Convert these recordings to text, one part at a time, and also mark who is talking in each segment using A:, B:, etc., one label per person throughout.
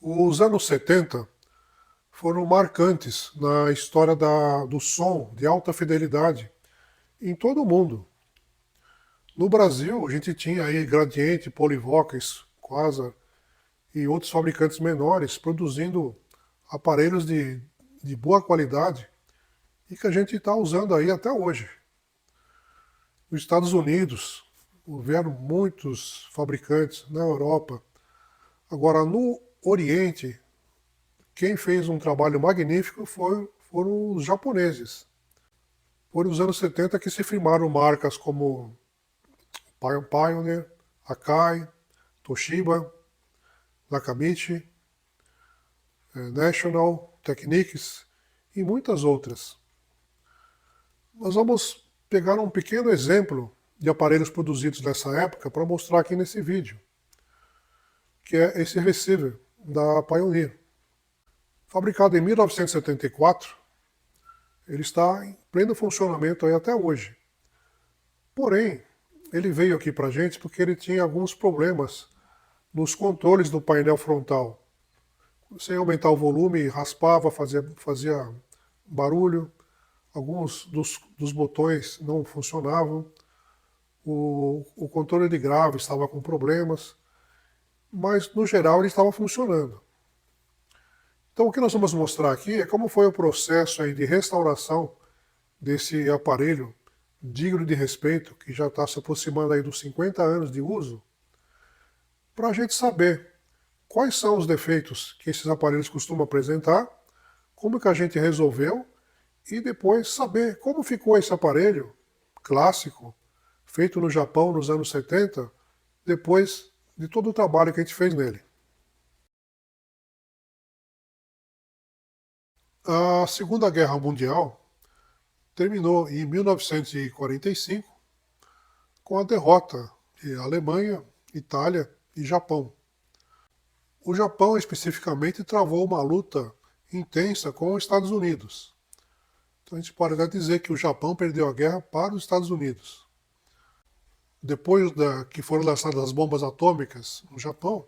A: Os anos 70 foram marcantes na história do som de alta fidelidade em todo o mundo. No Brasil, a gente tinha aí Gradiente, Polivox, Quasar e outros fabricantes menores produzindo aparelhos de boa qualidade e que a gente está usando aí até hoje. Nos Estados Unidos, houveram muitos fabricantes na Europa. Agora, no Oriente, quem fez um trabalho magnífico foram os japoneses. Foram os anos 70 que se firmaram marcas como Pioneer, Akai, Toshiba, Nakamichi, National, Technics e muitas outras. Nós vamos pegar um pequeno exemplo de aparelhos produzidos nessa época para mostrar aqui nesse vídeo, que é esse receiver da Pioneer. Fabricado em 1974, ele está em pleno funcionamento aí até hoje. Porém, ele veio aqui para a gente porque ele tinha alguns problemas nos controles do painel frontal. Sem aumentar o volume, raspava, fazia barulho, alguns dos botões não funcionavam, o controle de grave estava com problemas, mas no geral ele estava funcionando. Então o que nós vamos mostrar aqui é como foi o processo aí de restauração desse aparelho digno de respeito, que já está se aproximando aí dos 50 anos de uso, para a gente saber quais são os defeitos que esses aparelhos costumam apresentar, como que a gente resolveu e depois saber como ficou esse aparelho clássico, feito no Japão nos anos 70, depois de todo o trabalho que a gente fez nele. A Segunda Guerra Mundial terminou em 1945 com a derrota de Alemanha, Itália e Japão. O Japão especificamente travou uma luta intensa com os Estados Unidos. Então a gente pode até dizer que o Japão perdeu a guerra para os Estados Unidos. Depois que foram lançadas as bombas atômicas no Japão,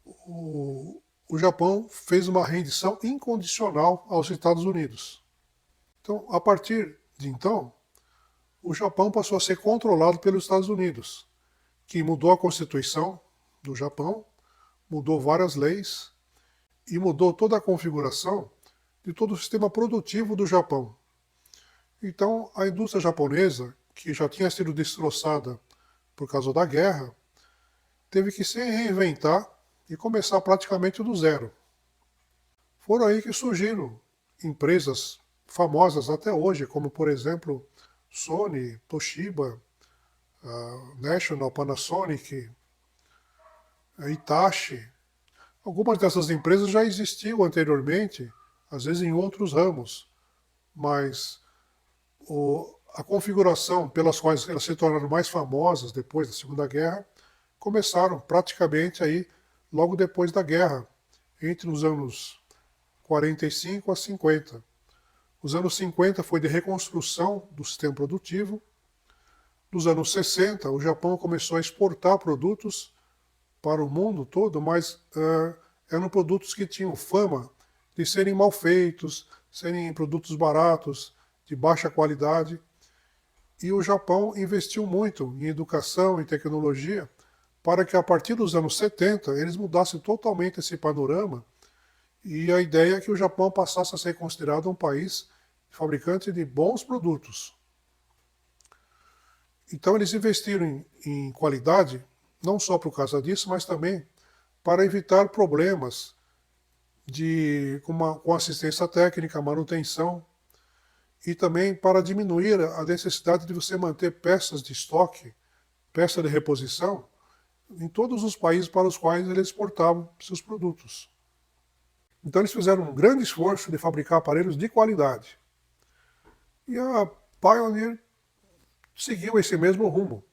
A: o Japão fez uma rendição incondicional aos Estados Unidos. Então, a partir de então, o Japão passou a ser controlado pelos Estados Unidos, que mudou a Constituição do Japão, mudou várias leis e mudou toda a configuração de todo o sistema produtivo do Japão. Então, a indústria japonesa, que já tinha sido destroçada por causa da guerra, teve que se reinventar e começar praticamente do zero. Foram aí que surgiram empresas famosas até hoje, como por exemplo Sony, Toshiba, National, Panasonic, Hitachi. Algumas dessas empresas já existiam anteriormente, às vezes em outros ramos, mas a configuração pelas quais elas se tornaram mais famosas depois da Segunda Guerra começaram praticamente aí logo depois da guerra, entre os anos 45 a 50. Os anos 50 foi de reconstrução do sistema produtivo. Nos anos 60, o Japão começou a exportar produtos para o mundo todo, mas eram produtos que tinham fama de serem mal feitos, serem produtos baratos, de baixa qualidade. E o Japão investiu muito em educação e tecnologia para que a partir dos anos 70 eles mudassem totalmente esse panorama, e a ideia é que o Japão passasse a ser considerado um país fabricante de bons produtos. Então eles investiram em qualidade, não só por causa disso, mas também para evitar problemas com assistência técnica, manutenção, e também para diminuir a necessidade de você manter peças de estoque, peça de reposição, em todos os países para os quais eles exportavam seus produtos. Então eles fizeram um grande esforço de fabricar aparelhos de qualidade. E a Pioneer seguiu esse mesmo rumo.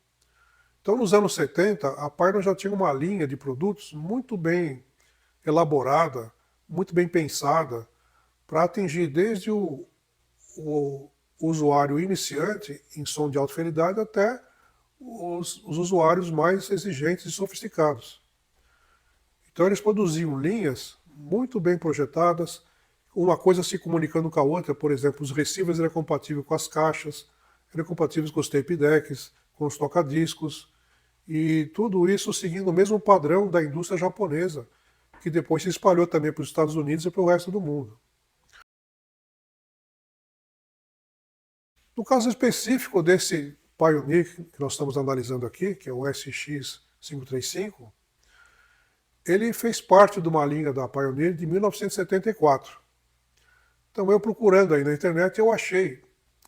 A: Então nos anos 70, a Pioneer já tinha uma linha de produtos muito bem elaborada, muito bem pensada, para atingir desde o usuário iniciante em som de alta fidelidade até os usuários mais exigentes e sofisticados. Então eles produziam linhas muito bem projetadas, uma coisa se comunicando com a outra. Por exemplo, os receivers eram compatíveis com as caixas, eram compatíveis com os tape decks, com os tocadiscos, e tudo isso seguindo o mesmo padrão da indústria japonesa, que depois se espalhou também para os Estados Unidos e para o resto do mundo. No caso específico desse Pioneer que nós estamos analisando aqui, que é o SX535, ele fez parte de uma linha da Pioneer de 1974. Então eu procurando aí na internet, eu achei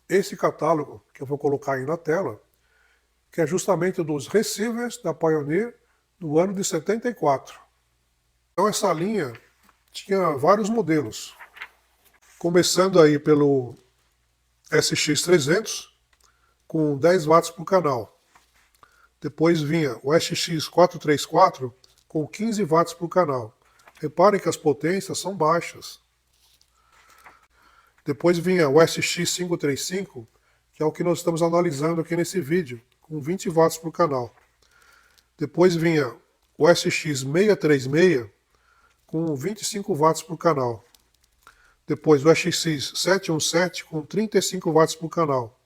A: esse catálogo, que eu vou colocar aí na tela, que é justamente dos receivers da Pioneer do ano de 74. Então essa linha tinha vários modelos, começando aí pelo SX300, com 10 watts por canal. Depois vinha o SX434, com 15 watts por canal. Reparem que as potências são baixas. Depois vinha o SX535, que é o que nós estamos analisando aqui nesse vídeo, com 20 watts por canal. Depois vinha o SX636, com 25 watts por canal. Depois o SX717, com 35 watts por canal.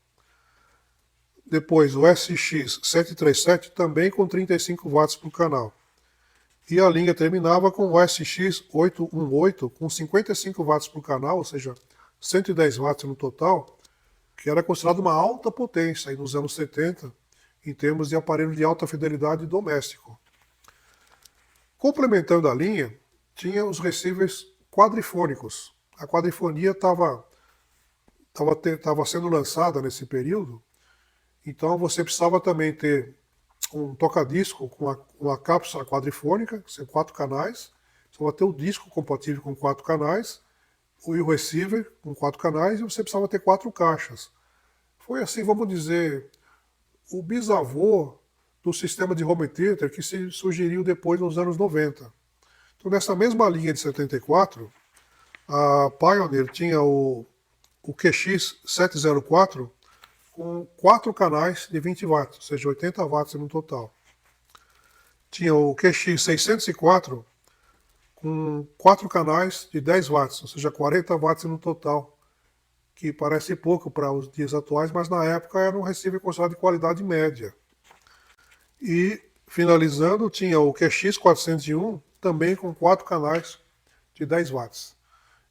A: Depois o SX737, também com 35 watts por canal. E a linha terminava com o SX818, com 55 watts por canal, ou seja, 110 watts no total, que era considerado uma alta potência aí nos anos 70, em termos de aparelho de alta fidelidade doméstico. Complementando a linha, tinha os receivers quadrifônicos. A quadrifonia estava sendo lançada nesse período, então você precisava também ter um toca-disco com uma cápsula quadrifônica, que são 4 canais, precisava ter o disco compatível com 4 canais, e o receiver com 4 canais, e você precisava ter 4 caixas. Foi assim, vamos dizer, o bisavô do sistema de home theater que se sugeriu depois nos anos 90. Então nessa mesma linha de 74, a Pioneer tinha o QX704 com 4 canais de 20 watts, ou seja, 80 watts no total. Tinha o QX604 com 4 canais de 10 watts, ou seja, 40 watts no total, que parece pouco para os dias atuais, mas na época era um receiver considerado de qualidade média. E, finalizando, tinha o QX401, também com 4 canais de 10 watts.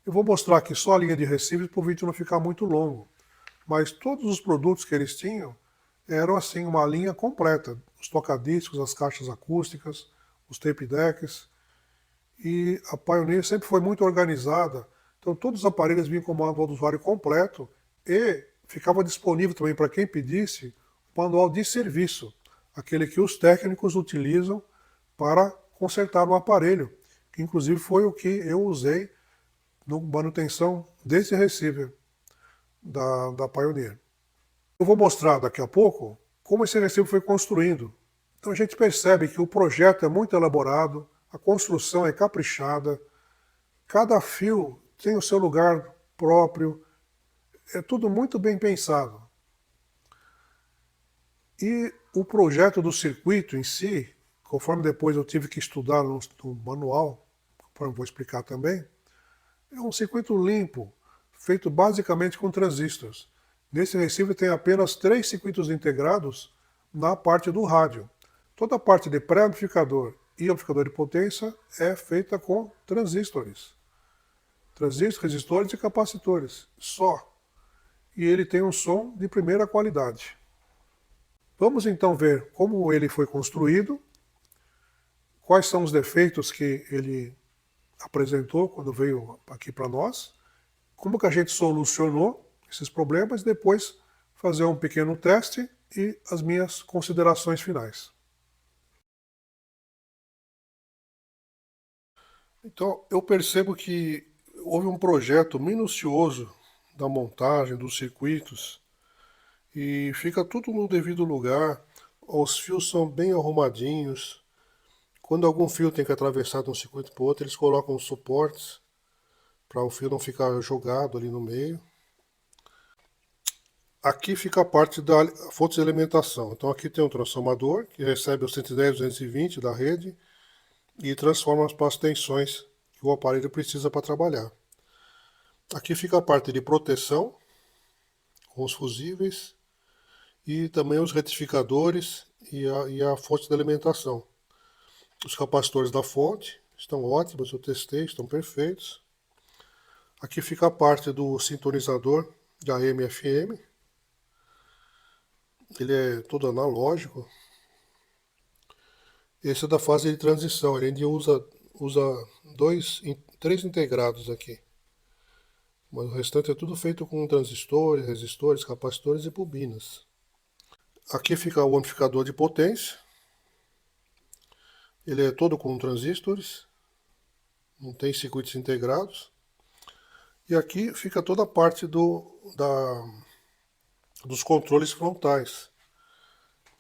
A: Eu vou mostrar aqui só a linha de receivers para o vídeo não ficar muito longo, mas todos os produtos que eles tinham eram assim uma linha completa, os tocadiscos, as caixas acústicas, os tape decks, e a Pioneer sempre foi muito organizada, então todos os aparelhos vinham com o manual do usuário completo e ficava disponível também para quem pedisse o manual de serviço, aquele que os técnicos utilizam para consertar o aparelho, que inclusive foi o que eu usei na manutenção desse receiver da Pioneer. Eu vou mostrar daqui a pouco como esse receiver foi construído. Então a gente percebe que o projeto é muito elaborado, a construção é caprichada, cada fio tem o seu lugar próprio, é tudo muito bem pensado. E o projeto do circuito em si, conforme depois eu tive que estudar no manual, conforme vou explicar também, é um circuito limpo, feito basicamente com transistores. Nesse receiver tem apenas 3 circuitos integrados na parte do rádio. Toda a parte de pré-amplificador e amplificador de potência é feita com transistores. Transistores, resistores e capacitores, só. E ele tem um som de primeira qualidade. Vamos então ver como ele foi construído, quais são os defeitos que ele apresentou quando veio aqui para nós, como que a gente solucionou esses problemas, e depois fazer um pequeno teste e as minhas considerações finais. Então, eu percebo que houve um projeto minucioso da montagem dos circuitos e fica tudo no devido lugar, os fios são bem arrumadinhos. Quando algum fio tem que atravessar de um circuito para o outro, eles colocam suportes para o fio não ficar jogado ali no meio. Aqui fica a parte da fonte de alimentação. Então aqui tem um transformador que recebe os 110 220 da rede e transforma para as tensões que o aparelho precisa para trabalhar. Aqui fica a parte de proteção, com os fusíveis, e também os retificadores e a fonte de alimentação. Os capacitores da fonte estão ótimos, eu testei, estão perfeitos. Aqui fica a parte do sintonizador de AM e FM. Ele é todo analógico. Esse é da fase de transição, ele ainda usa três integrados aqui. Mas o restante é tudo feito com transistores, resistores, capacitores e bobinas. Aqui fica o amplificador de potência. Ele é todo com transistores, não tem circuitos integrados. E aqui fica toda a parte dos controles frontais,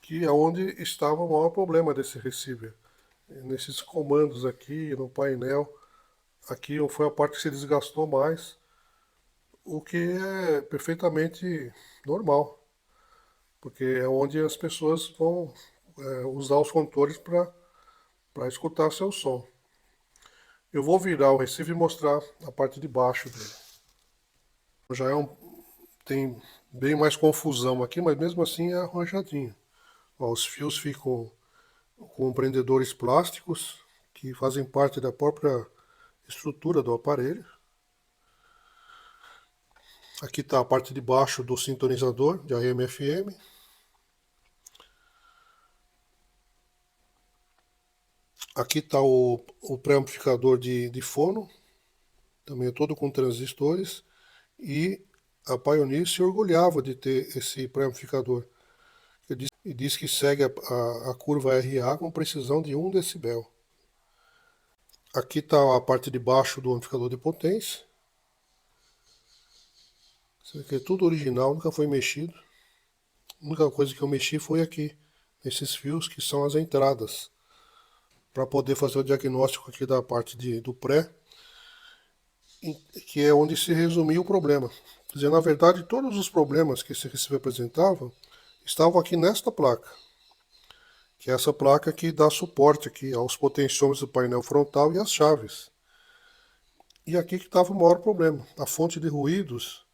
A: que é onde estava o maior problema desse receiver. Nesses comandos aqui, no painel, aqui foi a parte que se desgastou mais, o que é perfeitamente normal, porque é onde as pessoas vão usar os controles para escutar seu som. Eu vou virar o receiver e mostrar a parte de baixo dele. Já tem bem mais confusão aqui, mas mesmo assim é arranjadinho. Ó, os fios ficam com prendedores plásticos que fazem parte da própria estrutura do aparelho. Aqui está a parte de baixo do sintonizador de AM/FM. Aqui está o pré-amplificador de fono, também é todo com transistores. E a Pioneer se orgulhava de ter esse pré-amplificador. E diz que segue a curva RA com precisão de 1 decibel. Aqui está a parte de baixo do amplificador de potência. Isso aqui é tudo original, nunca foi mexido. A única coisa que eu mexi foi aqui, nesses fios que são as entradas, para poder fazer o diagnóstico aqui da parte do pré, que é onde se resumiu o problema. Quer dizer, na verdade, todos os problemas que esse receiver apresentava estavam aqui nesta placa, que é essa placa que dá suporte aqui aos potenciômetros do painel frontal e às chaves. E aqui que estava o maior problema. A fonte de ruídos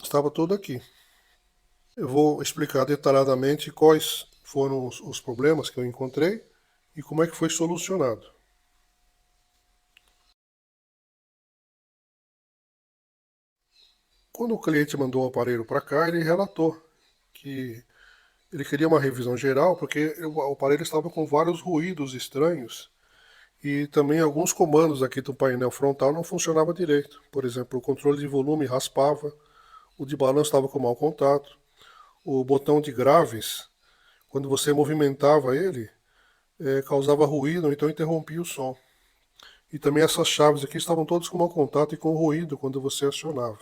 A: estava toda aqui. Eu vou explicar detalhadamente quais foram os problemas que eu encontrei e como é que foi solucionado. Quando o cliente mandou o aparelho para cá, ele relatou que ele queria uma revisão geral porque o aparelho estava com vários ruídos estranhos e também alguns comandos aqui do painel frontal não funcionavam direito. Por exemplo, o controle de volume raspava, o de balanço estava com mau contato, o botão de graves, quando você movimentava ele, causava ruído, então interrompia o som. E também essas chaves aqui estavam todas com mau contato e com ruído quando você acionava.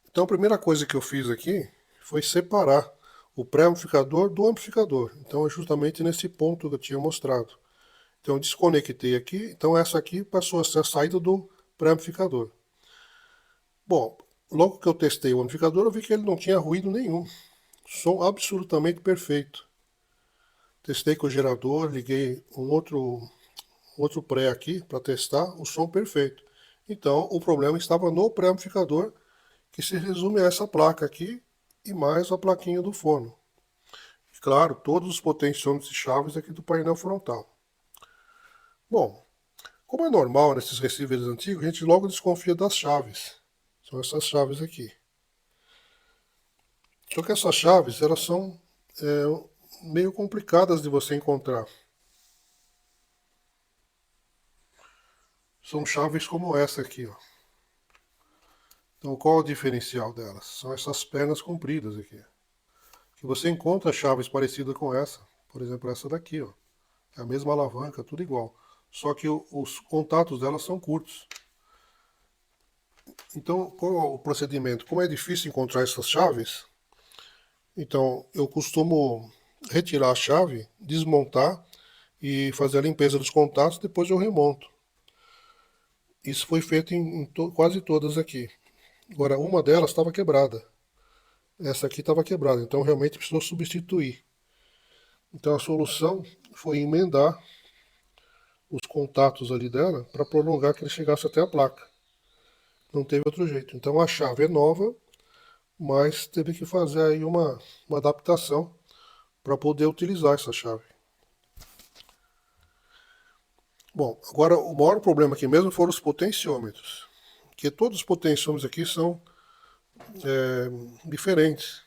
A: Então a primeira coisa que eu fiz aqui foi separar o pré-amplificador do amplificador. Então é justamente nesse ponto que eu tinha mostrado. Então eu desconectei aqui, então essa aqui passou a ser a saída do pré-amplificador. Bom, logo que eu testei o amplificador, eu vi que ele não tinha ruído nenhum. Som absolutamente perfeito. Testei com o gerador, liguei um outro pré aqui para testar, o som perfeito. Então o problema estava no pré-amplificador, que se resume a essa placa aqui e mais a plaquinha do fono. E claro, todos os potenciômetros e chaves aqui do painel frontal. Bom, como é normal nesses receivers antigos, a gente logo desconfia das chaves. São essas chaves aqui. Só que essas chaves, elas são meio complicadas de você encontrar. São chaves como essa aqui, ó. Então qual é o diferencial delas? São essas pernas compridas aqui. Que você encontra chaves parecidas com essa. Por exemplo, essa daqui, ó. É a mesma alavanca, tudo igual. Só que os contatos delas são curtos. Então, qual é o procedimento? Como é difícil encontrar essas chaves, então eu costumo retirar a chave, desmontar e fazer a limpeza dos contatos, depois eu remonto. Isso foi feito em quase todas aqui. Agora, uma delas estava quebrada. Essa aqui estava quebrada, então realmente precisou substituir. Então a solução foi emendar os contatos ali dela para prolongar que ele chegasse até a placa. Não teve outro jeito. Então a chave é nova, mas teve que fazer aí uma adaptação para poder utilizar essa chave. Bom, agora o maior problema aqui mesmo foram os potenciômetros, que todos os potenciômetros aqui são diferentes.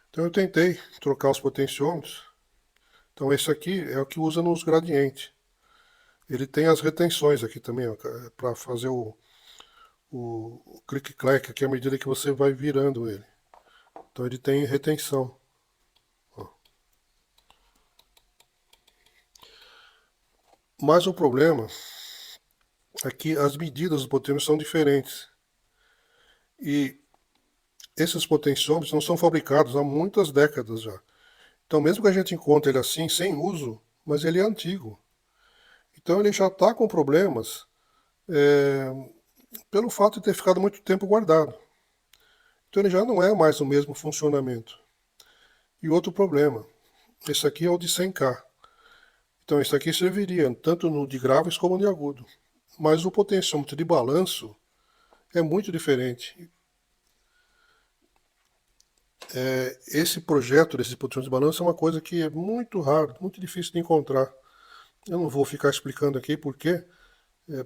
A: Então eu tentei trocar os potenciômetros. Então esse aqui é o que usa nos gradientes. Ele tem as retenções aqui também, para fazer o clique-clack aqui à medida que você vai virando ele. Então ele tem retenção. Ó. Mas o problema é que as medidas dos potêncios são diferentes. E esses potenciômetros não são fabricados há muitas décadas já. Então mesmo que a gente encontre ele assim, sem uso, mas ele é antigo. Então ele já está com problemas pelo fato de ter ficado muito tempo guardado. Então ele já não é mais o mesmo funcionamento. E outro problema, esse aqui é o de 100K. Então esse aqui serviria tanto no de graves como no de agudo. Mas o potenciômetro de balanço é muito diferente. Esse projeto desse potenciômetro de balanço é uma coisa que é muito raro, muito difícil de encontrar. Eu não vou ficar explicando aqui porquê,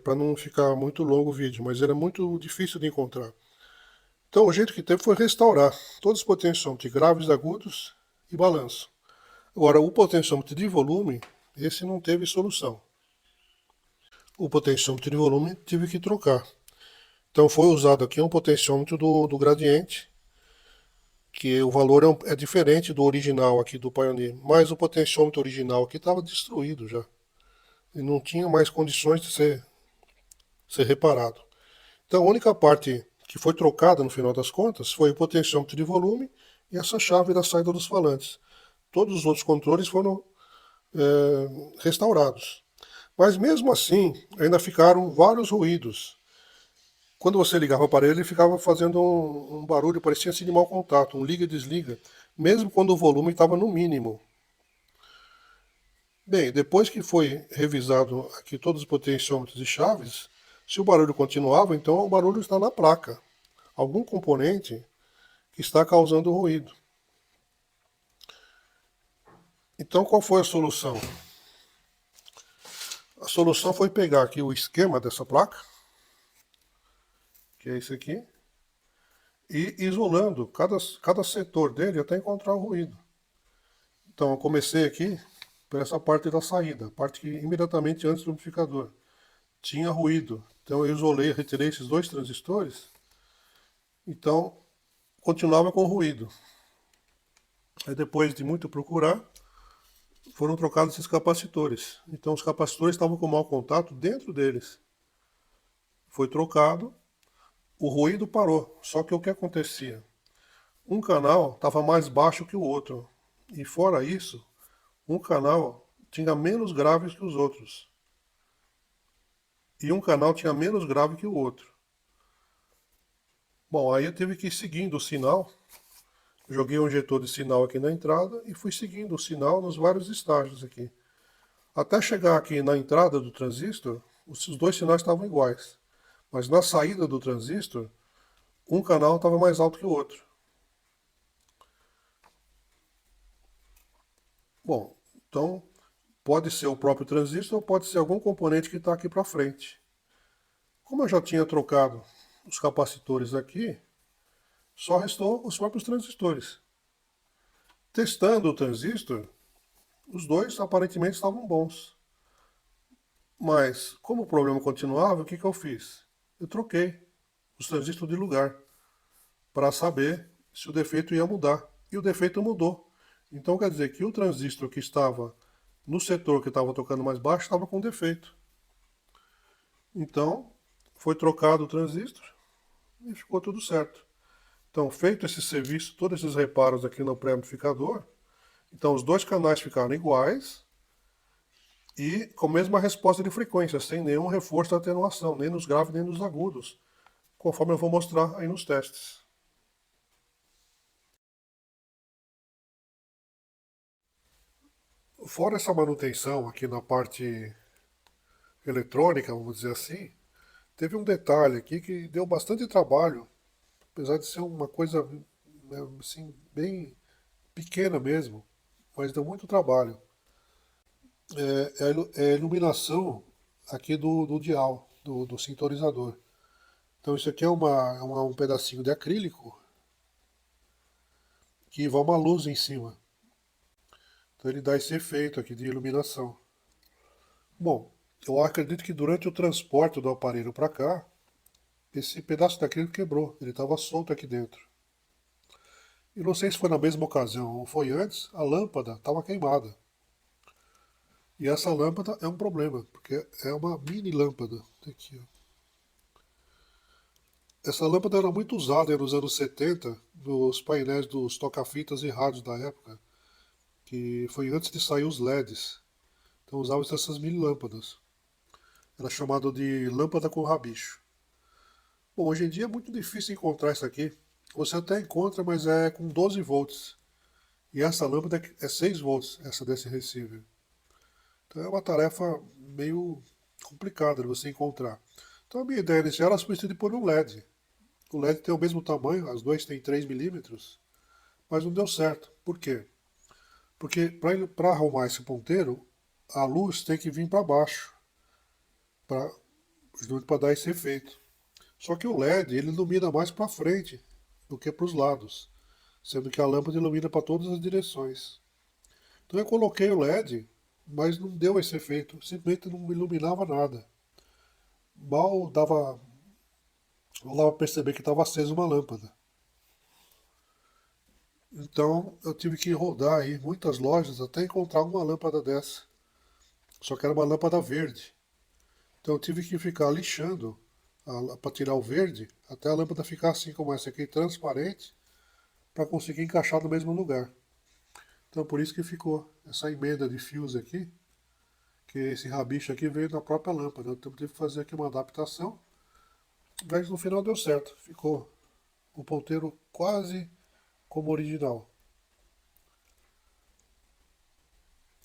A: para não ficar muito longo o vídeo, mas ele é muito difícil de encontrar. Então o jeito que teve foi restaurar todos os potenciômetros de graves, agudos e balanço. Agora, o potenciômetro de volume, esse não teve solução. O potenciômetro de volume tive que trocar. Então foi usado aqui um potenciômetro do gradiente, que o valor é diferente do original aqui do Pioneer, mas o potenciômetro original aqui estava destruído já. E não tinha mais condições de ser reparado. Então a única parte que foi trocada no final das contas foi o potenciômetro de volume e essa chave da saída dos falantes. Todos os outros controles foram restaurados. Mas mesmo assim, ainda ficaram vários ruídos. Quando você ligava o aparelho, ele ficava fazendo um barulho, parecia assim de mau contato, um liga e desliga, mesmo quando o volume estava no mínimo. Bem, depois que foi revisado aqui todos os potenciômetros e chaves, se o barulho continuava, então o barulho está na placa. Algum componente que está causando ruído. Então qual foi a solução? A solução foi pegar aqui o esquema dessa placa, que é esse aqui, e isolando cada setor dele até encontrar o ruído. Então eu comecei aqui por essa parte da saída, a parte que imediatamente antes do amplificador tinha ruído. Então eu isolei, retirei esses dois transistores, então continuava com ruído. Aí depois de muito procurar, foram trocados esses capacitores. Então os capacitores estavam com mau contato dentro deles. Foi trocado, o ruído parou. Só que o que acontecia? Um canal estava mais baixo que o outro. E fora isso, um canal tinha menos graves que os outros. E um canal tinha menos grave que o outro. Bom, aí eu tive que ir seguindo o sinal. Joguei um injetor de sinal aqui na entrada e fui seguindo o sinal nos vários estágios aqui. Até chegar aqui na entrada do transistor, os dois sinais estavam iguais. Mas na saída do transistor, um canal estava mais alto que o outro. Bom, então pode ser o próprio transistor ou pode ser algum componente que está aqui para frente. Como eu já tinha trocado os capacitores aqui, só restou os próprios transistores. Testando o transistor, os dois aparentemente estavam bons. Mas, como o problema continuava, o que eu fiz? Eu troquei os transistores de lugar para saber se o defeito ia mudar. E o defeito mudou. Então quer dizer que o transistor que estava no setor que estava tocando mais baixo estava com defeito. Então foi trocado o transistor e ficou tudo certo. Então, feito esse serviço, todos esses reparos aqui no pré-amplificador, então os dois canais ficaram iguais e com a mesma resposta de frequência, sem nenhum reforço de atenuação, nem nos graves nem nos agudos, conforme eu vou mostrar aí nos testes. fora essa manutenção aqui na parte eletrônica, vamos dizer assim, teve um detalhe aqui que deu bastante trabalho, apesar de ser uma coisa né, assim, bem pequena mesmo, mas deu muito trabalho. É a iluminação aqui do dial, do sintonizador. Então isso aqui é um pedacinho de acrílico que vai uma luz em cima. Então ele dá esse efeito aqui de iluminação. Bom, eu acredito que durante o transporte do aparelho para cá, esse pedaço de acrílico quebrou. Ele estava solto aqui dentro. E não sei se foi na mesma ocasião ou foi antes, a lâmpada estava queimada. E essa lâmpada é um problema, porque é uma mini lâmpada. Aqui, ó. Essa lâmpada era muito usada nos anos 70, nos painéis dos toca-fitas e rádios da época, que foi antes de sair os LEDs. Então usavam essas mini lâmpadas. Era chamado de lâmpada com rabicho. Bom, hoje em dia é muito difícil encontrar isso aqui. Você até encontra, mas é com 12 volts. E essa lâmpada é 6 volts, essa desse receiver. Então é uma tarefa meio complicada de você encontrar. Então a minha ideia inicial era substituir por um LED. O LED tem o mesmo tamanho, as duas têm 3 milímetros, mas não deu certo. Por quê? Porque para arrumar esse ponteiro, a luz tem que vir para baixo, para dar esse efeito. Só que o LED ele ilumina mais para frente do que para os lados, sendo que a lâmpada ilumina para todas as direções. Então eu coloquei o LED, mas não deu esse efeito, simplesmente não iluminava nada. Mal dava para perceber que estava acesa uma lâmpada. Então eu tive que rodar aí muitas lojas até encontrar uma lâmpada dessa. Só que era uma lâmpada verde. Então eu tive que ficar lixando para tirar o verde até a lâmpada ficar assim como essa aqui, transparente, para conseguir encaixar no mesmo lugar. Então por isso que ficou essa emenda de fios aqui, que esse rabicho aqui veio da própria lâmpada. Eu tive que fazer aqui uma adaptação, mas no final deu certo. Ficou o ponteiro quase como original.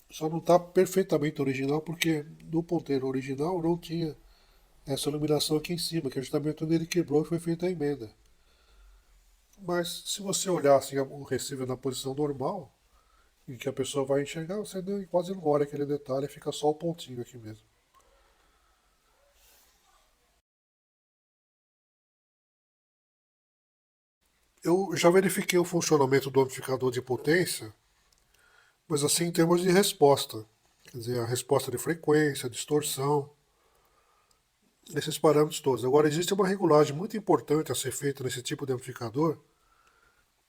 A: Só não está perfeitamente original porque no ponteiro original não tinha essa iluminação aqui em cima, que é justamente onde ele quebrou e foi feita a emenda. Mas se você olhar assim, o receiver na posição normal, em que a pessoa vai enxergar, você quase não olha aquele detalhe, fica só o pontinho aqui mesmo. Eu já verifiquei o funcionamento do amplificador de potência, mas assim em termos de resposta. Quer dizer, a resposta de frequência, distorção, esses parâmetros todos. Agora, existe uma regulagem muito importante a ser feita nesse tipo de amplificador,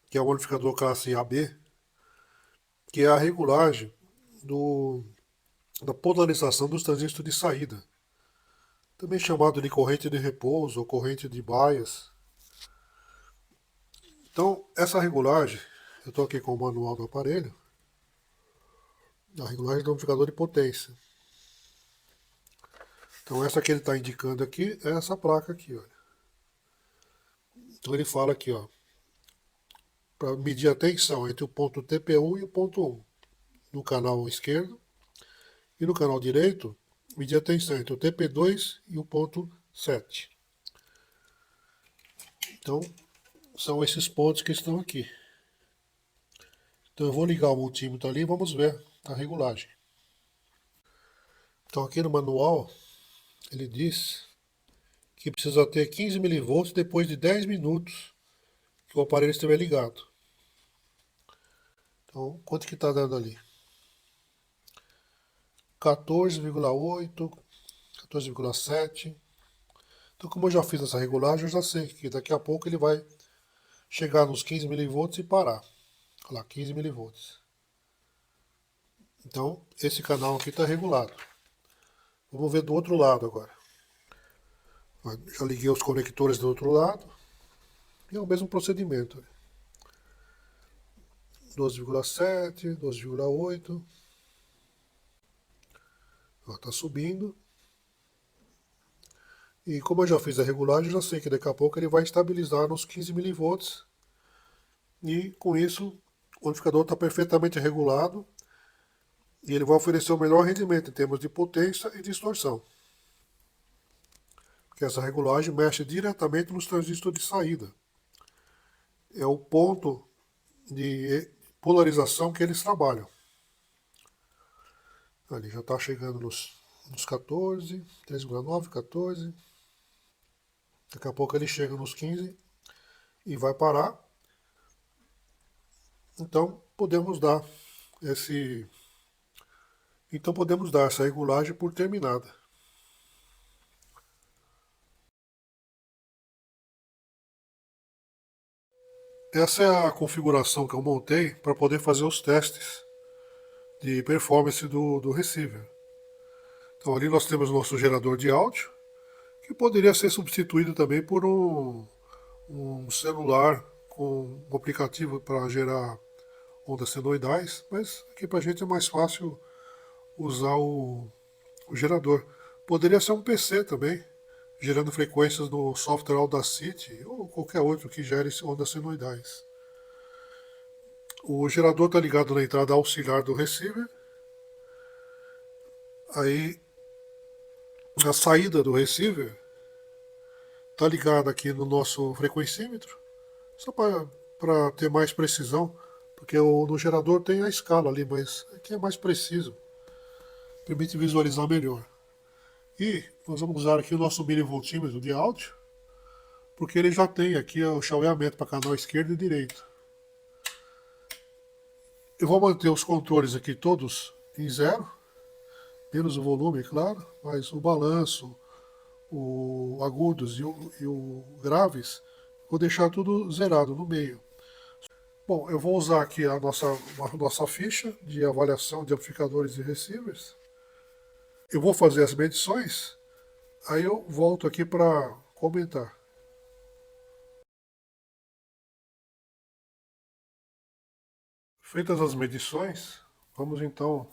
A: que é o amplificador classe AB, que é a regulagem do, da polarização dos transistores de saída, também chamado de corrente de repouso ou corrente de bias. Então, essa regulagem, eu estou aqui com o manual do aparelho, a regulagem do amplificador de potência. Então, essa que ele está indicando aqui é essa placa aqui, olha. Então, ele fala aqui, ó, para medir a tensão entre o ponto TP1 e o ponto 1 no canal esquerdo e no canal direito, medir a tensão entre o TP2 e o ponto 7. Então, são esses pontos que estão aqui. Então eu vou ligar o multímetro ali e vamos ver a regulagem. Então aqui no manual ele diz que precisa ter 15 milivolts depois de 10 minutos que o aparelho estiver ligado. Então quanto que está dando ali? 14,8, 14,7. Então como eu já fiz essa regulagem, eu já sei que daqui a pouco ele vai chegar nos 15 milivolts e parar. Olha lá, 15 milivolts. Então esse canal aqui está regulado. Vamos ver do outro lado agora. Já liguei os conectores do outro lado. E é o mesmo procedimento. 12,7, 12,8. Está subindo. E como eu já fiz a regulagem, já sei que daqui a pouco ele vai estabilizar nos 15 milivolts. E com isso, o amplificador está perfeitamente regulado. E ele vai oferecer o melhor rendimento em termos de potência e distorção. Porque essa regulagem mexe diretamente nos transistores de saída. É o ponto de polarização que eles trabalham. Ali já está chegando nos 14, 3,9, 14. Daqui a pouco ele chega nos 15 e vai parar. Então podemos dar esse, então podemos dar essa regulagem por terminada. Essa é a configuração que eu montei para poder fazer os testes de performance do receiver. Então ali nós temos o nosso gerador de áudio, que poderia ser substituído também por um celular com um aplicativo para gerar ondas senoidais, mas aqui para a gente é mais fácil usar o gerador. Poderia ser um PC também, gerando frequências no software Audacity ou qualquer outro que gere ondas senoidais. O gerador está ligado na entrada auxiliar do receiver. Aí a saída do receiver está ligada aqui no nosso frequencímetro, só para ter mais precisão, porque no gerador tem a escala ali, mas aqui é mais preciso, permite visualizar melhor. E nós vamos usar aqui o nosso milivoltímetro de áudio, porque ele já tem aqui o chaveamento para canal esquerdo e direito. Eu vou manter os controles aqui todos em zero, menos o volume, claro, mas o balanço, o agudos e o graves, vou deixar tudo zerado no meio. Bom, eu vou usar aqui a nossa ficha de avaliação de amplificadores e receivers. Eu vou fazer as medições, aí eu volto aqui para comentar. Feitas as medições, vamos então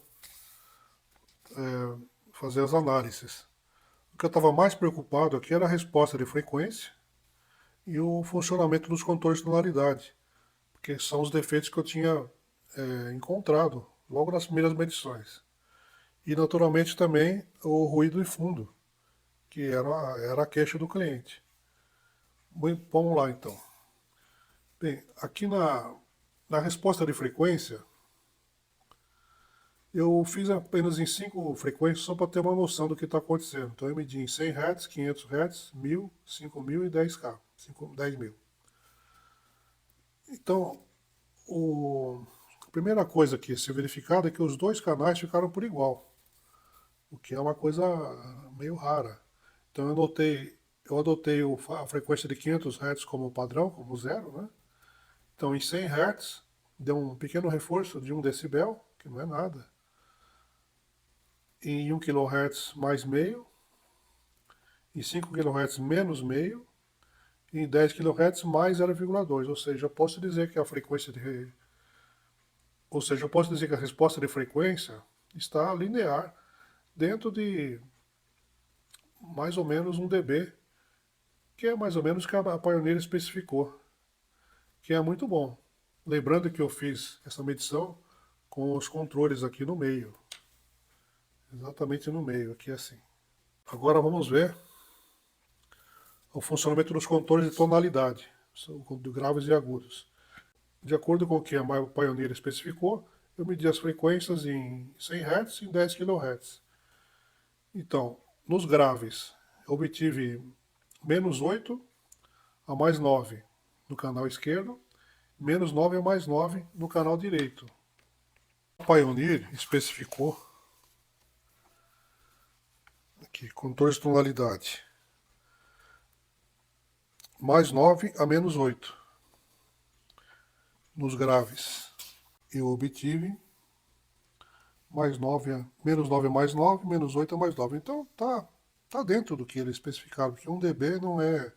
A: fazer as análises. O que eu estava mais preocupado aqui era a resposta de frequência e o funcionamento dos controles de tonalidade, porque são os defeitos que eu tinha encontrado logo nas primeiras medições. E naturalmente também o ruído de fundo, que era a queixa do cliente. Vamos lá então. Bem, aqui na resposta de frequência, eu fiz apenas em 5 frequências só para ter uma noção do que está acontecendo. Então eu medi em 100 Hz, 500 Hz, 1000, 5000 e 10K, 10.000. Então, a primeira coisa que se verificada é que os dois canais ficaram por igual, o que é uma coisa meio rara. Então eu adotei a frequência de 500 Hz como padrão, como zero, né? Então em 100 Hz deu um pequeno reforço de 1 decibel, que não é nada. Em 1 kHz mais meio, em 5 kHz menos meio, e em 10 kHz mais 0,2. Ou seja, eu posso dizer que a resposta de frequência está linear dentro de mais ou menos 1 dB, que é mais ou menos o que a Pioneer especificou, que é muito bom. Lembrando que eu fiz essa medição com os controles aqui no meio, exatamente no meio, aqui assim. Agora vamos ver o funcionamento dos controles de tonalidade, de graves e agudos. De acordo com o que a Pioneer especificou, eu medi as frequências em 100 Hz e em 10 kHz. Então, nos graves, eu obtive menos 8 a mais 9 no canal esquerdo, menos 9 a mais 9 no canal direito. A Pioneer especificou aqui, controles de tonalidade, mais 9 a menos 8 nos graves. Eu obtive mais 9 a, menos 9 a mais 9, menos 8 a mais 9. Então tá dentro do que ele especificava, porque 1 dB não é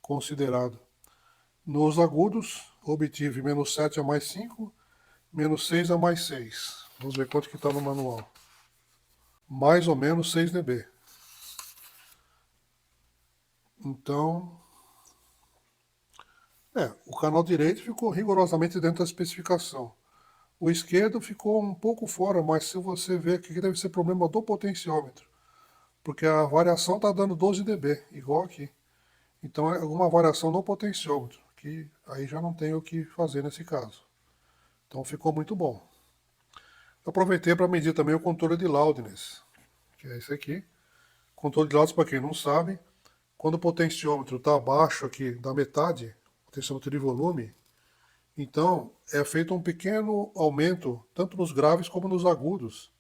A: considerado. Nos agudos, obtive menos 7 a mais 5, menos 6 a mais 6. Vamos ver quanto que está no manual. Mais ou menos 6 dB. Então, o canal direito ficou rigorosamente dentro da especificação. O esquerdo ficou um pouco fora, mas se você ver aqui que deve ser problema do potenciômetro, porque a variação está dando 12 dB, igual aqui. Então é alguma variação no potenciômetro, que aí já não tem o que fazer nesse caso. Então ficou muito bom. Eu aproveitei para medir também o controle de loudness, que é esse aqui. Controle de loudness, para quem não sabe, quando o potenciômetro está abaixo aqui da metade, potenciômetro de volume, então é feito um pequeno aumento, tanto nos graves como nos agudos,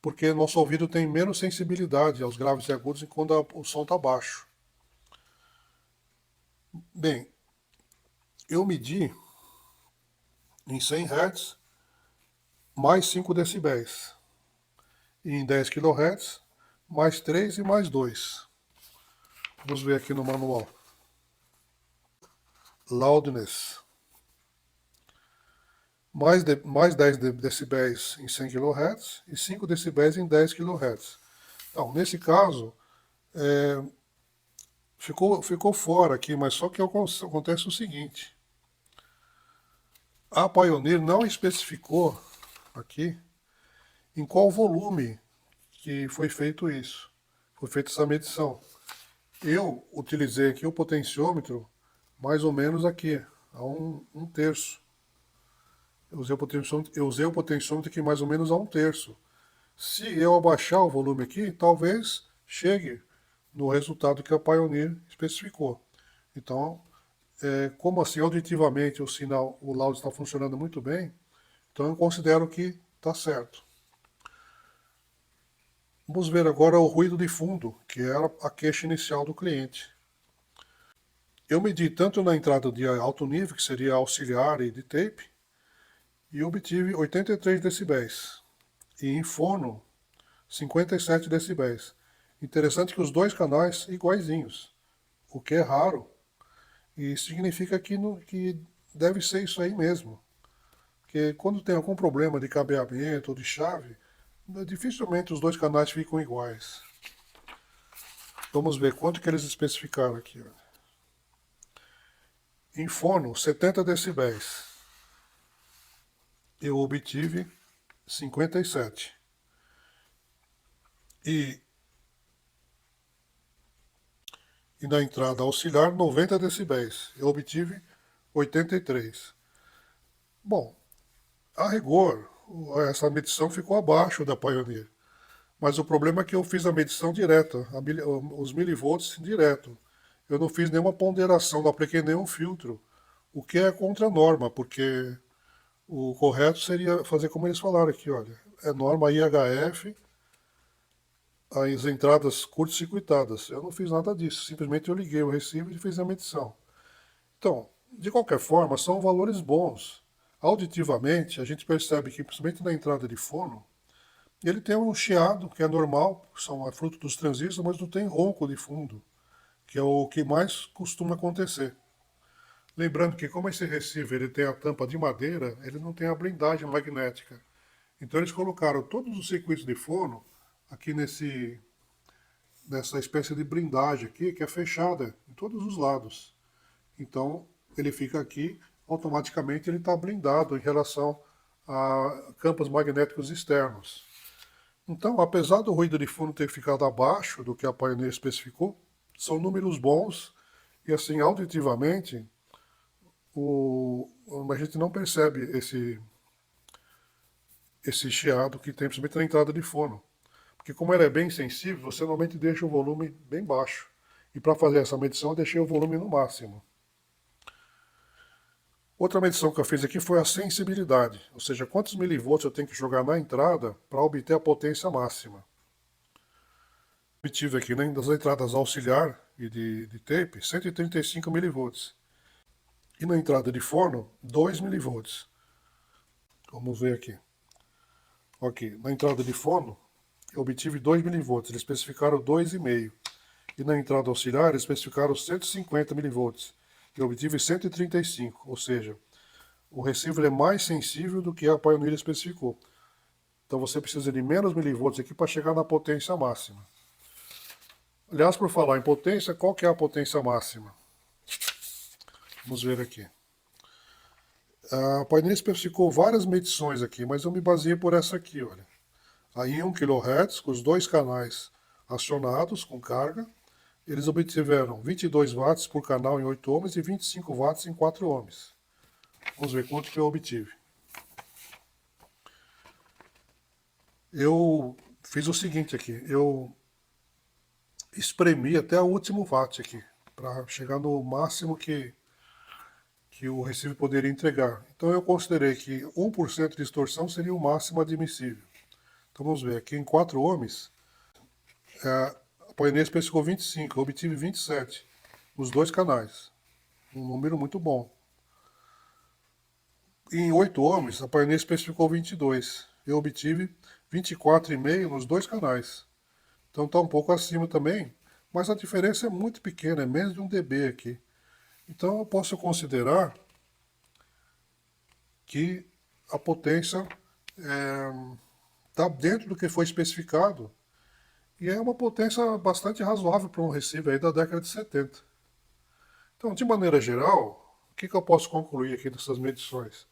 A: porque nosso ouvido tem menos sensibilidade aos graves e agudos quando o som está baixo. Bem, eu medi em 100 Hz mais 5 decibéis, e em 10 kHz mais 3 e mais 2. Vamos ver aqui no manual. Loudness. Mais 10 decibéis em 100 kHz e 5 decibéis em 10 kHz. Então, nesse caso, ficou fora aqui, mas só que acontece o seguinte. A Pioneer não especificou aqui em qual volume que foi feito isso. Foi feita essa medição. Eu utilizei aqui o potenciômetro mais ou menos aqui, a um terço. Eu usei o potenciômetro aqui mais ou menos a um terço. Se eu abaixar o volume aqui, talvez chegue no resultado que a Pioneer especificou. Então, como assim auditivamente o sinal, o loud está funcionando muito bem, então eu considero que está certo. Vamos ver agora o ruído de fundo, que era a queixa inicial do cliente. Eu medi tanto na entrada de alto nível, que seria auxiliar e de tape, e obtive 83 decibéis. E em fono, 57 decibéis. Interessante que os dois canais iguaizinhos, o que é raro, e significa que deve ser isso aí mesmo. Porque quando tem algum problema de cabeamento ou de chave, dificilmente os dois canais ficam iguais. Vamos ver quanto que eles especificaram aqui. Ó. Em fono, 70 decibéis. Eu obtive 57. E na entrada auxiliar, 90 decibéis. Eu obtive 83. Bom, a rigor, essa medição ficou abaixo da Pioneer. Mas o problema é que eu fiz a medição direta, os milivolts direto. Eu não fiz nenhuma ponderação, não apliquei nenhum filtro, o que é contra a norma, porque o correto seria fazer como eles falaram aqui, olha, é norma IHF, as entradas curto-circuitadas. Eu não fiz nada disso, simplesmente eu liguei o receiver e fiz a medição. Então, de qualquer forma, são valores bons. Auditivamente, a gente percebe que, principalmente na entrada de fono, ele tem um chiado, que é normal, é fruto dos transistores, mas não tem ronco de fundo, que é o que mais costuma acontecer. Lembrando que como esse receiver ele tem a tampa de madeira, ele não tem a blindagem magnética. Então eles colocaram todos os circuitos de fono aqui nessa espécie de blindagem aqui, que é fechada em todos os lados. Então ele fica aqui, automaticamente ele está blindado em relação a campos magnéticos externos. Então, apesar do ruído de fundo ter ficado abaixo do que a Pioneer especificou, são números bons e assim, auditivamente, a gente não percebe esse chiado que tem principalmente na entrada de fono. Porque como ela é bem sensível, você normalmente deixa o volume bem baixo. E para fazer essa medição eu deixei o volume no máximo. Outra medição que eu fiz aqui foi a sensibilidade, ou seja, quantos milivolts eu tenho que jogar na entrada para obter a potência máxima. Obtive aqui nas entradas auxiliar e de tape 135 milivolts. E na entrada de forno, 2 milivolts. Vamos ver aqui. Ok, na entrada de forno, eu obtive 2 milivolts, eles especificaram 2,5. E na entrada auxiliar, eles especificaram 150 milivolts. Eu obtive 135, ou seja, o receiver é mais sensível do que a Pioneer especificou. Então você precisa de menos milivolts aqui para chegar na potência máxima. Aliás, por falar em potência, qual que é a potência máxima? Vamos ver aqui. A painel especificou várias medições aqui, mas eu me baseei por essa aqui, olha. Aí 1 kHz, com os dois canais acionados com carga, eles obtiveram 22 watts por canal em 8 ohms e 25 watts em 4 ohms. Vamos ver quanto que eu obtive. Eu fiz o seguinte aqui, eu espremi até o último watt aqui, para chegar no máximo que o receiver poderia entregar. Então eu considerei que 1% de distorção seria o máximo admissível. Então vamos ver, aqui em 4 ohms, a painel especificou 25, eu obtive 27, os dois canais. Um número muito bom. Em 8 ohms, a painel especificou 22, eu obtive 24,5 nos dois canais. Então está um pouco acima também, mas a diferença é muito pequena, é menos de 1 dB aqui. Então eu posso considerar que a potência está dentro do que foi especificado e é uma potência bastante razoável para um receiver aí da década de 70. Então, de maneira geral, o que eu posso concluir aqui dessas medições?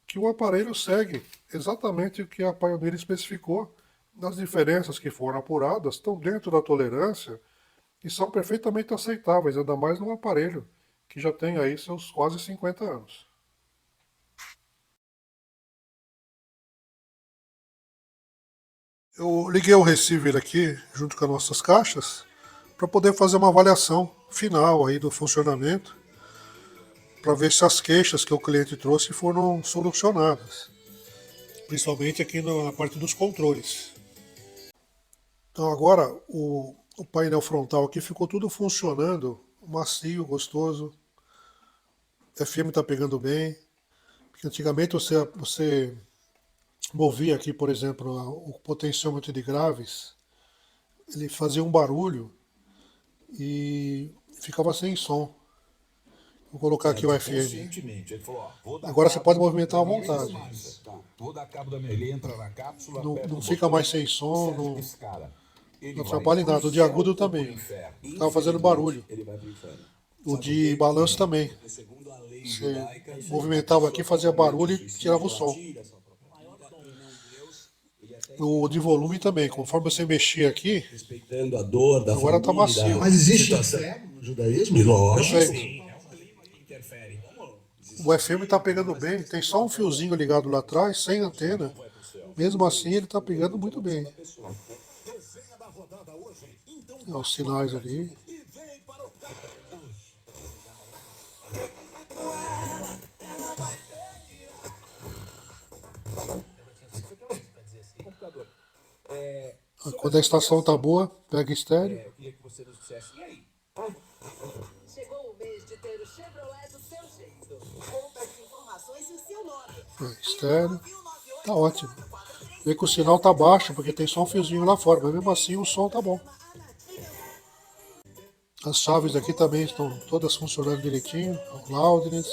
A: Que o aparelho segue exatamente o que a Pioneer especificou. As diferenças que foram apuradas estão dentro da tolerância e são perfeitamente aceitáveis, ainda mais num aparelho que já tem aí seus quase 50 anos. Eu liguei o receiver aqui, junto com as nossas caixas, para poder fazer uma avaliação final aí do funcionamento, para ver se as queixas que o cliente trouxe foram solucionadas, principalmente aqui na parte dos controles. Então agora o painel frontal aqui ficou tudo funcionando, macio, gostoso, o FM está pegando bem, porque antigamente você movia aqui, por exemplo, o potenciômetro de graves, ele fazia um barulho e ficava sem som. Vou colocar aqui o FM. Agora você pode movimentar à vontade. Não fica mais sem som, não atrapalha em nada. O de agudo também. Estava fazendo barulho. O de balanço também. Você movimentava aqui, fazia barulho e tirava o som. O de volume também. Conforme você mexia aqui, agora está macio.
B: Mas existe fé no judaísmo? Lógico.
A: O FM está pegando bem, tem só um fiozinho ligado lá atrás, sem antena. Mesmo assim, ele está pegando muito bem. Os sinais ali. Quando a estação tá boa, pega estéreo.
C: Chegou o mês de ter o Chevrolet do seu jeito. Conta as informações e o seu nome.
A: Estéreo. Tá ótimo. Vê que o sinal tá baixo, porque tem só um fiozinho lá fora, mas mesmo assim o som tá bom. As chaves aqui também estão todas funcionando direitinho. O loudness.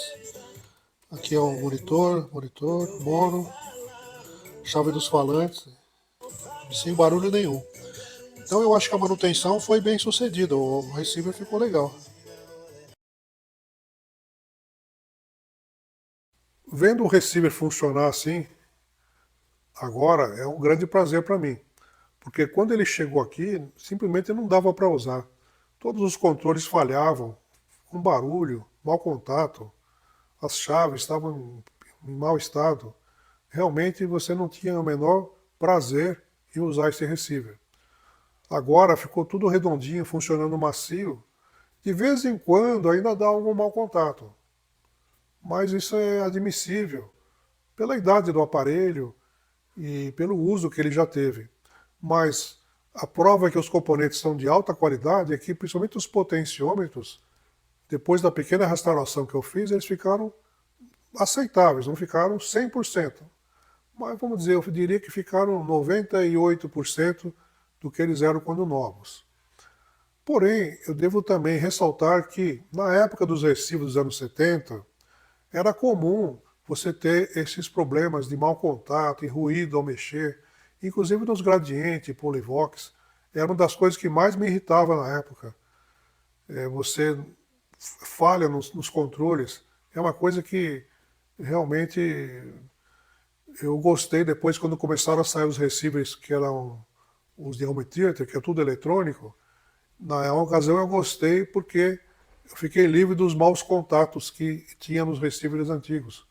A: Aqui é o monitor, mono. Chave dos falantes. Sem barulho nenhum. Então eu acho que a manutenção foi bem sucedida. O receiver ficou legal. Vendo o receiver funcionar assim, agora é um grande prazer para mim. Porque quando ele chegou aqui, simplesmente não dava para usar. Todos os controles falhavam, com barulho, mau contato, as chaves estavam em mau estado. Realmente você não tinha o menor prazer em usar esse receiver. Agora ficou tudo redondinho, funcionando macio. De vez em quando ainda dá algum mau contato. Mas isso é admissível pela idade do aparelho e pelo uso que ele já teve. Mas a prova que os componentes são de alta qualidade é que, principalmente os potenciômetros, depois da pequena restauração que eu fiz, eles ficaram aceitáveis, não ficaram 100%. Mas vamos dizer, eu diria que ficaram 98% do que eles eram quando novos. Porém, eu devo também ressaltar que, na época dos receivers dos anos 70, era comum você ter esses problemas de mau contato e ruído ao mexer, inclusive nos gradientes e polivox. Era uma das coisas que mais me irritava na época. Você falha nos controles, é uma coisa que realmente eu gostei depois quando começaram a sair os receivers que eram os de home theater, que é tudo eletrônico. Na ocasião eu gostei porque eu fiquei livre dos maus contatos que tinha nos receivers antigos.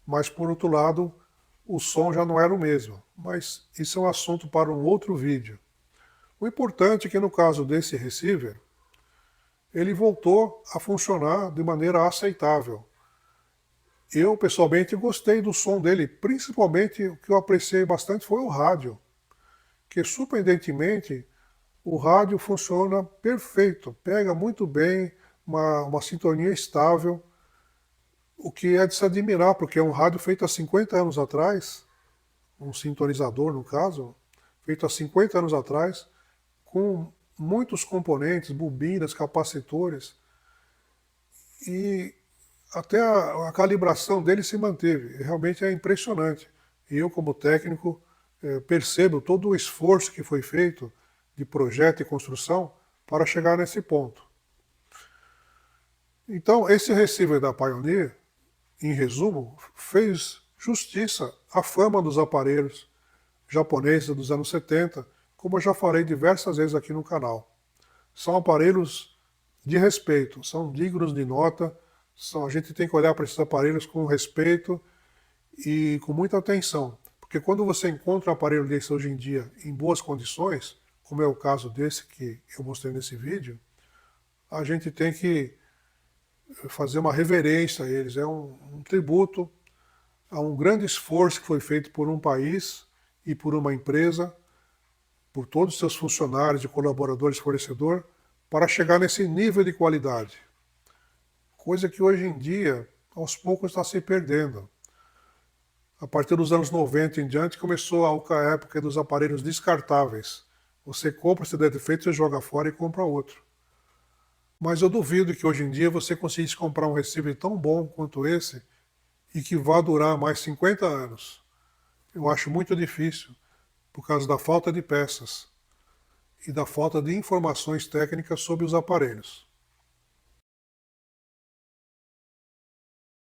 A: Mas por outro lado, o som já não era o mesmo. Mas isso é um assunto para um outro vídeo. O importante é que no caso desse receiver, ele voltou a funcionar de maneira aceitável. Eu, pessoalmente, gostei do som dele, principalmente o que eu apreciei bastante foi o rádio, que surpreendentemente o rádio funciona perfeito, pega muito bem, uma sintonia estável, o que é de se admirar, porque é um rádio feito há 50 anos atrás, um sintonizador no caso, feito há 50 anos atrás, com muitos componentes, bobinas, capacitores, e até a calibração dele se manteve. Realmente é impressionante. E eu, como técnico, percebo todo o esforço que foi feito de projeto e construção para chegar nesse ponto. Então, esse receiver da Pioneer, em resumo, fez justiça à fama dos aparelhos japoneses dos anos 70, como eu já falei diversas vezes aqui no canal. São aparelhos de respeito, são dignos de nota, a gente tem que olhar para esses aparelhos com respeito e com muita atenção, porque quando você encontra um aparelho desse hoje em dia em boas condições, como é o caso desse que eu mostrei nesse vídeo, a gente tem que fazer uma reverência a eles, é um tributo a um grande esforço que foi feito por um país e por uma empresa, por todos os seus funcionários e colaboradores fornecedor, para chegar nesse nível de qualidade. Coisa que hoje em dia, aos poucos, está se perdendo. A partir dos anos 90 em diante, começou a época dos aparelhos descartáveis. Você compra, se der defeito, você joga fora e compra outro. Mas eu duvido que hoje em dia você conseguisse comprar um receiver tão bom quanto esse e que vá durar mais 50 anos. Eu acho muito difícil, por causa da falta de peças e da falta de informações técnicas sobre os aparelhos.